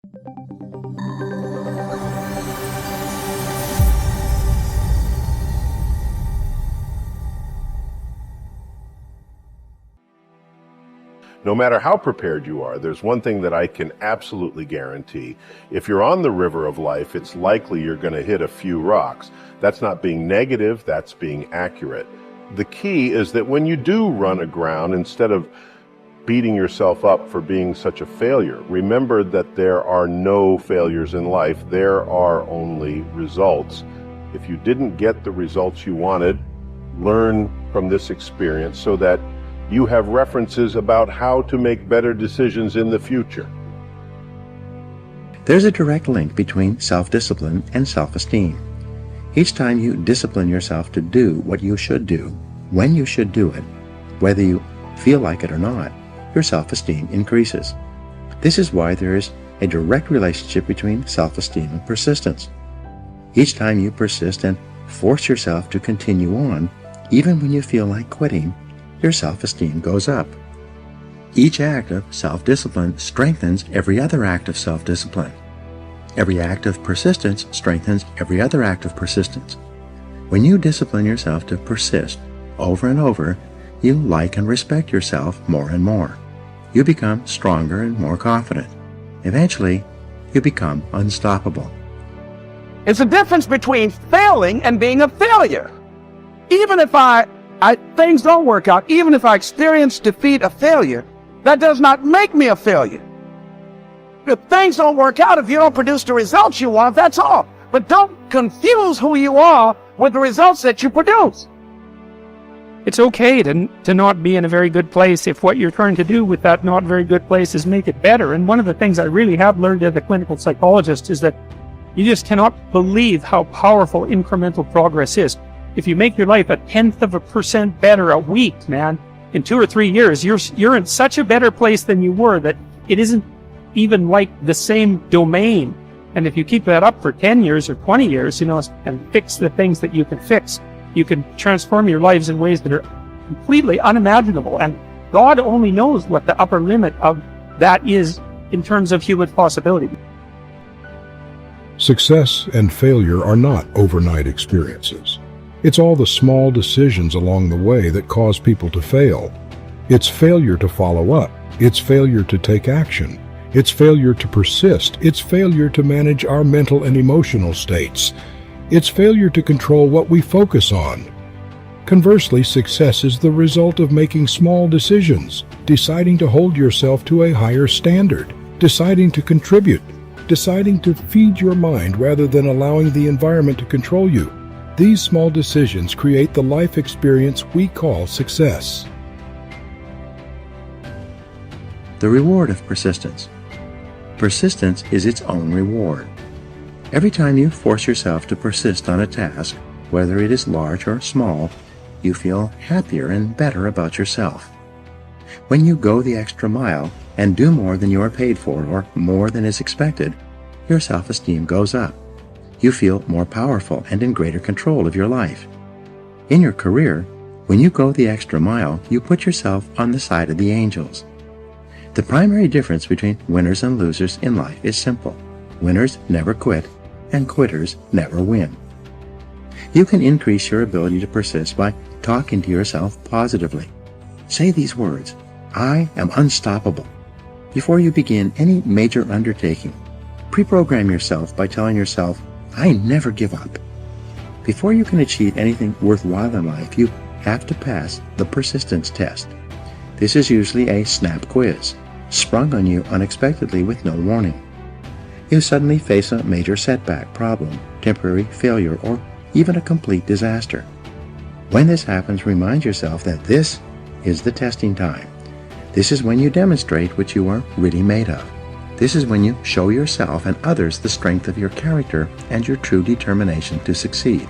No matter how prepared you are, there's one thing that I can absolutely guarantee. If you're on the river of life, it's likely you're going to hit a few rocks. That's not being negative, that's being accurate. The key is that when you do run aground, instead of beating yourself up for being such a failure, remember that there are no failures in life. There are only results. If you didn't get the results you wanted, learn from this experience so that you have references about how to make better decisions in the future. There's a direct link between self-discipline and self-esteem. Each time you discipline yourself to do what you should do, when you should do it, whether you feel like it or not, your self-esteem increases. This is why there is a direct relationship between self-esteem and persistence. Each time you persist and force yourself to continue on, even when you feel like quitting, your self-esteem goes up. Each act of self-discipline strengthens every other act of self-discipline. Every act of persistence strengthens every other act of persistence. When you discipline yourself to persist over and over, you like and respect yourself more and more. You become stronger and more confident. Eventually, you become unstoppable. It's the difference between failing and being a failure. Even if things don't work out, even if I experience defeat, a failure, that does not make me a failure. If things don't work out, if you don't produce the results you want, that's all. But don't confuse who you are with the results that you produce. It's okay to not be in a very good place if what you're trying to do with that not very good place is make it better. And one of the things I really have learned as a clinical psychologist is that you just cannot believe how powerful incremental progress is. If you make your life 0.1% better a week, man, in 2 or 3 years, you're in such a better place than you were that it isn't even like the same domain. And if you keep that up for 10 years or 20 years, and fix the things that you can fix, you can transform your lives in ways that are completely unimaginable. And God only knows what the upper limit of that is in terms of human possibility. Success and failure are not overnight experiences. It's all the small decisions along the way that cause people to fail. It's failure to follow up. It's failure to take action. It's failure to persist. It's failure to manage our mental and emotional states. It's failure to control what we focus on. Conversely, success is the result of making small decisions, deciding to hold yourself to a higher standard, deciding to contribute, deciding to feed your mind rather than allowing the environment to control you. These small decisions create the life experience we call success. The reward of persistence. Persistence is its own reward. Every time you force yourself to persist on a task, whether it is large or small, you feel happier and better about yourself. When you go the extra mile and do more than you are paid for or more than is expected, your self-esteem goes up. You feel more powerful and in greater control of your life. In your career, when you go the extra mile, you put yourself on the side of the angels. The primary difference between winners and losers in life is simple. Winners never quit, and quitters never win. You can increase your ability to persist by talking to yourself positively. Say these words, "I am unstoppable." Before you begin any major undertaking, pre-program yourself by telling yourself, "I never give up." Before you can achieve anything worthwhile in life, you have to pass the persistence test. This is usually a snap quiz, sprung on you unexpectedly with no warning. You suddenly face a major setback, problem, temporary failure, or even a complete disaster. When this happens, remind yourself that this is the testing time. This is when you demonstrate what you are really made of. This is when you show yourself and others the strength of your character and your true determination to succeed.